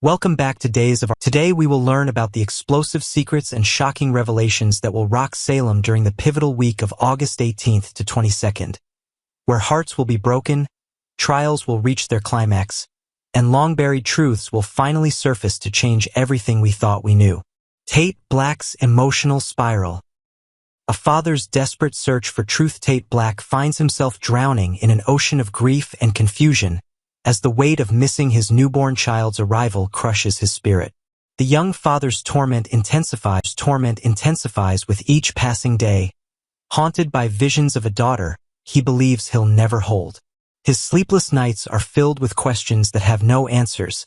Welcome back to Today we will learn about the explosive secrets and shocking revelations that will rock Salem during the pivotal week of August 18th to 22nd, where hearts will be broken, trials will reach their climax, and long-buried truths will finally surface to change everything we thought we knew. Tate Black's emotional spiral. A father's desperate search for truth. Tate Black finds himself drowning in an ocean of grief and confusion as the weight of missing his newborn child's arrival crushes his spirit. The young father's torment intensifies with each passing day. Haunted by visions of a daughter he believes he'll never hold. His sleepless nights are filled with questions that have no answers,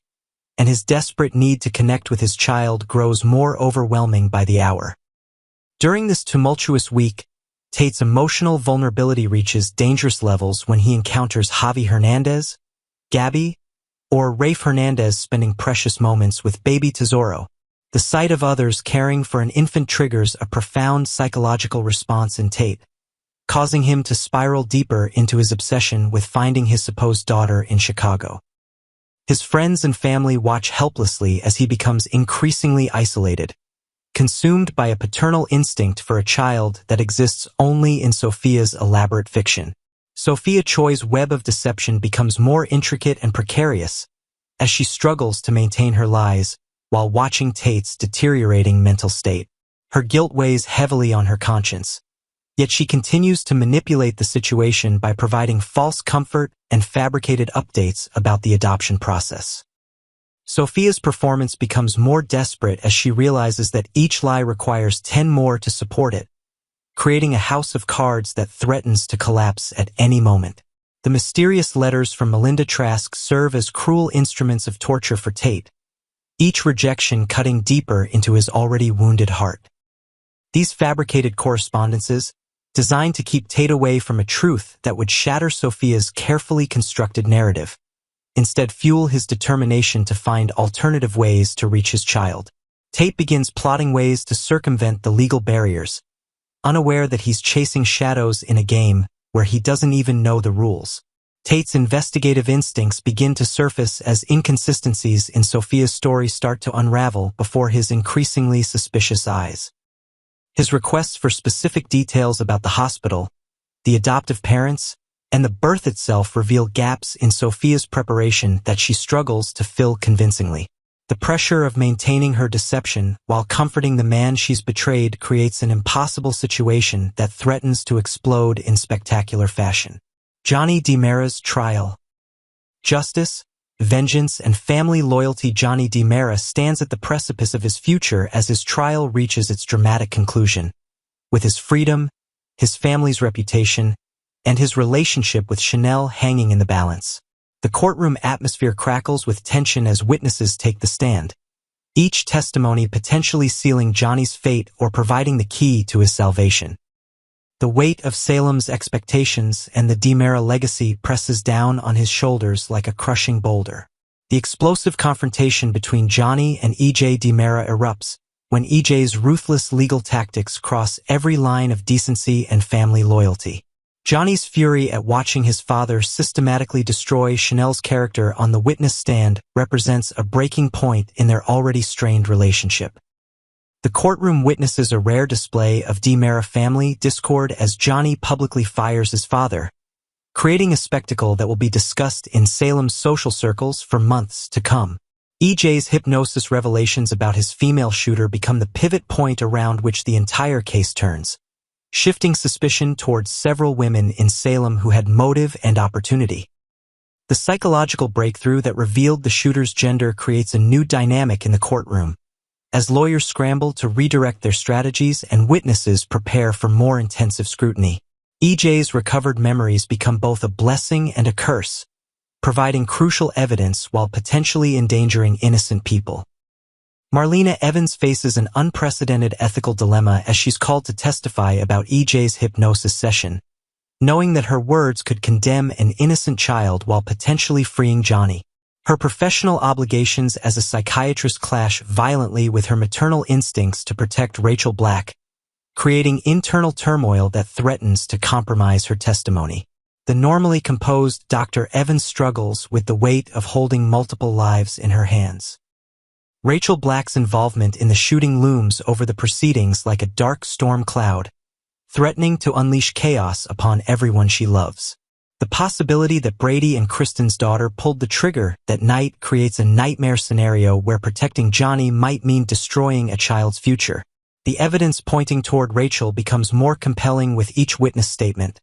and his desperate need to connect with his child grows more overwhelming by the hour. During this tumultuous week, Tate's emotional vulnerability reaches dangerous levels when he encounters Javi Hernandez, Gabby, or Rafe Hernandez spending precious moments with baby Tesoro. The sight of others caring for an infant triggers a profound psychological response in Tate, causing him to spiral deeper into his obsession with finding his supposed daughter in Chicago. His friends and family watch helplessly as he becomes increasingly isolated, consumed by a paternal instinct for a child that exists only in Sophia's elaborate fiction. Sophia Choi's web of deception becomes more intricate and precarious as she struggles to maintain her lies while watching Tate's deteriorating mental state. Her guilt weighs heavily on her conscience, yet she continues to manipulate the situation by providing false comfort and fabricated updates about the adoption process. Sophia's performance becomes more desperate as she realizes that each lie requires 10 more to support it, creating a house of cards that threatens to collapse at any moment. The mysterious letters from Melinda Trask serve as cruel instruments of torture for Tate, each rejection cutting deeper into his already wounded heart. These fabricated correspondences, designed to keep Tate away from a truth that would shatter Sophia's carefully constructed narrative, instead fuel his determination to find alternative ways to reach his child. Tate begins plotting ways to circumvent the legal barriers, unaware that he's chasing shadows in a game where he doesn't even know the rules. Tate's investigative instincts begin to surface as inconsistencies in Sophia's story start to unravel before his increasingly suspicious eyes. His requests for specific details about the hospital, the adoptive parents, and the birth itself reveal gaps in Sophia's preparation that she struggles to fill convincingly. The pressure of maintaining her deception while comforting the man she's betrayed creates an impossible situation that threatens to explode in spectacular fashion. Johnny DiMera's trial. Justice, vengeance, and family loyalty. Johnny DiMera stands at the precipice of his future as his trial reaches its dramatic conclusion, with his freedom, his family's reputation, and his relationship with Chanel hanging in the balance. The courtroom atmosphere crackles with tension as witnesses take the stand, each testimony potentially sealing Johnny's fate or providing the key to his salvation. The weight of Salem's expectations and the DiMera legacy presses down on his shoulders like a crushing boulder. The explosive confrontation between Johnny and EJ DiMera erupts when EJ's ruthless legal tactics cross every line of decency and family loyalty. Johnny's fury at watching his father systematically destroy Chanel's character on the witness stand represents a breaking point in their already strained relationship. The courtroom witnesses a rare display of DiMera family discord as Johnny publicly fires his father, creating a spectacle that will be discussed in Salem's social circles for months to come. EJ's hypnosis revelations about his female shooter become the pivot point around which the entire case turns, shifting suspicion towards several women in Salem who had motive and opportunity. The psychological breakthrough that revealed the shooter's gender creates a new dynamic in the courtroom, as lawyers scramble to redirect their strategies and witnesses prepare for more intensive scrutiny. EJ's recovered memories become both a blessing and a curse, providing crucial evidence while potentially endangering innocent people. Marlena Evans faces an unprecedented ethical dilemma as she's called to testify about EJ's hypnosis session, knowing that her words could condemn an innocent child while potentially freeing Johnny. Her professional obligations as a psychiatrist clash violently with her maternal instincts to protect Rachel Black, creating internal turmoil that threatens to compromise her testimony. The normally composed Dr. Evans struggles with the weight of holding multiple lives in her hands. Rachel Black's involvement in the shooting looms over the proceedings like a dark storm cloud, threatening to unleash chaos upon everyone she loves. The possibility that Brady and Kristen's daughter pulled the trigger that night creates a nightmare scenario where protecting Johnny might mean destroying a child's future. The evidence pointing toward Rachel becomes more compelling with each witness statement,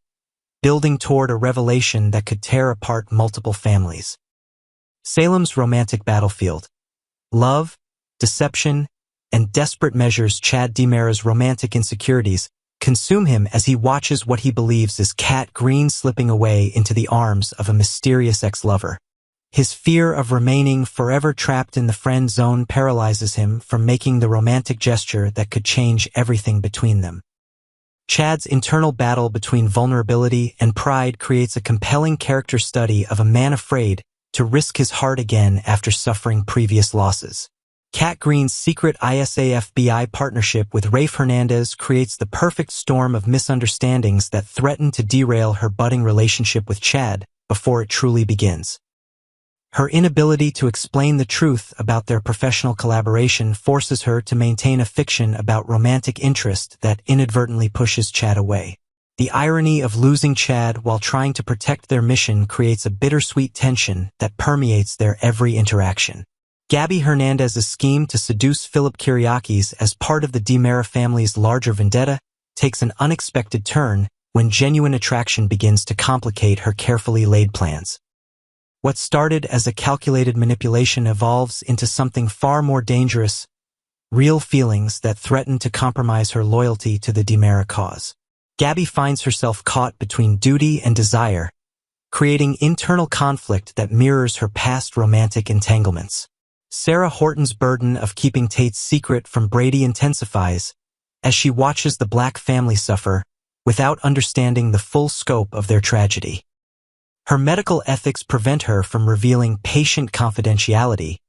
building toward a revelation that could tear apart multiple families. Salem's romantic battlefield. Love, deception, and desperate measures. Chad DiMera's romantic insecurities consume him as he watches what he believes is Kat Green slipping away into the arms of a mysterious ex-lover. His fear of remaining forever trapped in the friend zone paralyzes him from making the romantic gesture that could change everything between them. Chad's internal battle between vulnerability and pride creates a compelling character study of a man afraid to risk his heart again after suffering previous losses. Kat Green's secret ISA-FBI partnership with Rafe Hernandez creates the perfect storm of misunderstandings that threaten to derail her budding relationship with Chad before it truly begins. Her inability to explain the truth about their professional collaboration forces her to maintain a fiction about romantic interest that inadvertently pushes Chad away. The irony of losing Chad while trying to protect their mission creates a bittersweet tension that permeates their every interaction. Gabby Hernandez's scheme to seduce Philip Kyriakis as part of the DiMera family's larger vendetta takes an unexpected turn when genuine attraction begins to complicate her carefully laid plans. What started as a calculated manipulation evolves into something far more dangerous, real feelings that threaten to compromise her loyalty to the DiMera cause. Gabby finds herself caught between duty and desire, creating internal conflict that mirrors her past romantic entanglements. Sarah Horton's burden of keeping Tate's secret from Brady intensifies as she watches the Black family suffer without understanding the full scope of their tragedy. Her medical ethics prevent her from revealing patient confidentiality,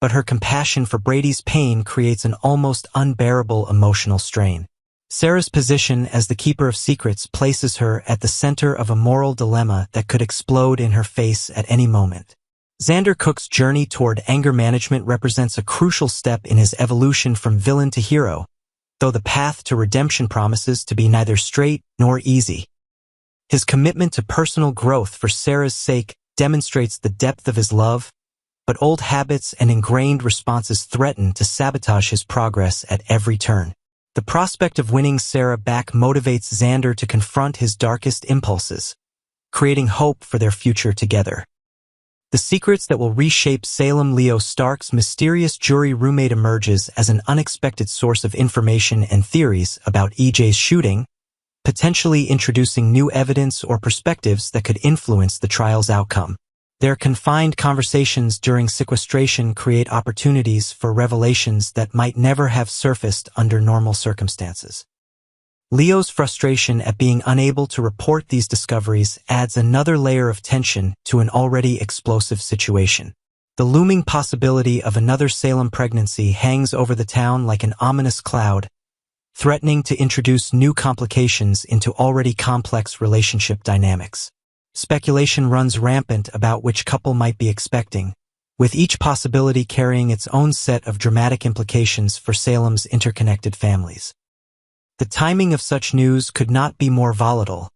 but her compassion for Brady's pain creates an almost unbearable emotional strain. Sarah's position as the keeper of secrets places her at the center of a moral dilemma that could explode in her face at any moment. Xander Cook's journey toward anger management represents a crucial step in his evolution from villain to hero, though the path to redemption promises to be neither straight nor easy. His commitment to personal growth for Sarah's sake demonstrates the depth of his love, but old habits and ingrained responses threaten to sabotage his progress at every turn. The prospect of winning Sarah back motivates Xander to confront his darkest impulses, creating hope for their future together. The secrets that will reshape Salem. Leo Stark's mysterious jury roommate emerges as an unexpected source of information and theories about EJ's shooting, potentially introducing new evidence or perspectives that could influence the trial's outcome. Their confined conversations during sequestration create opportunities for revelations that might never have surfaced under normal circumstances. Leo's frustration at being unable to report these discoveries adds another layer of tension to an already explosive situation. The looming possibility of another Salem pregnancy hangs over the town like an ominous cloud, threatening to introduce new complications into already complex relationship dynamics. Speculation runs rampant about which couple might be expecting, with each possibility carrying its own set of dramatic implications for Salem's interconnected families. The timing of such news could not be more volatile,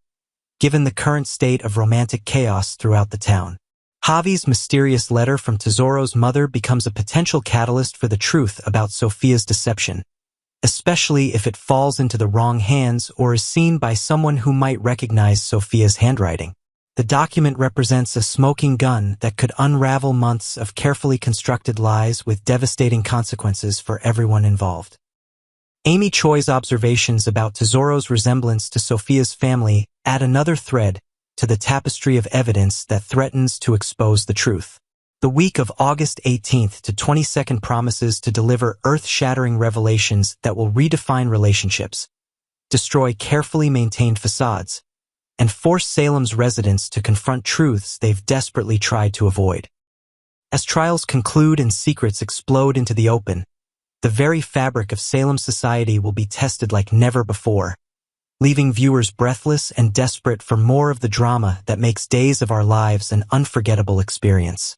given the current state of romantic chaos throughout the town. Javi's mysterious letter from Tesoro's mother becomes a potential catalyst for the truth about Sophia's deception, especially if it falls into the wrong hands or is seen by someone who might recognize Sophia's handwriting. The document represents a smoking gun that could unravel months of carefully constructed lies with devastating consequences for everyone involved. Amy Choi's observations about Tesoro's resemblance to Sophia's family add another thread to the tapestry of evidence that threatens to expose the truth. The week of August 18th to 22nd promises to deliver earth-shattering revelations that will redefine relationships, destroy carefully maintained facades, and force Salem's residents to confront truths they've desperately tried to avoid. As trials conclude and secrets explode into the open, the very fabric of Salem society will be tested like never before, leaving viewers breathless and desperate for more of the drama that makes Days of Our Lives an unforgettable experience.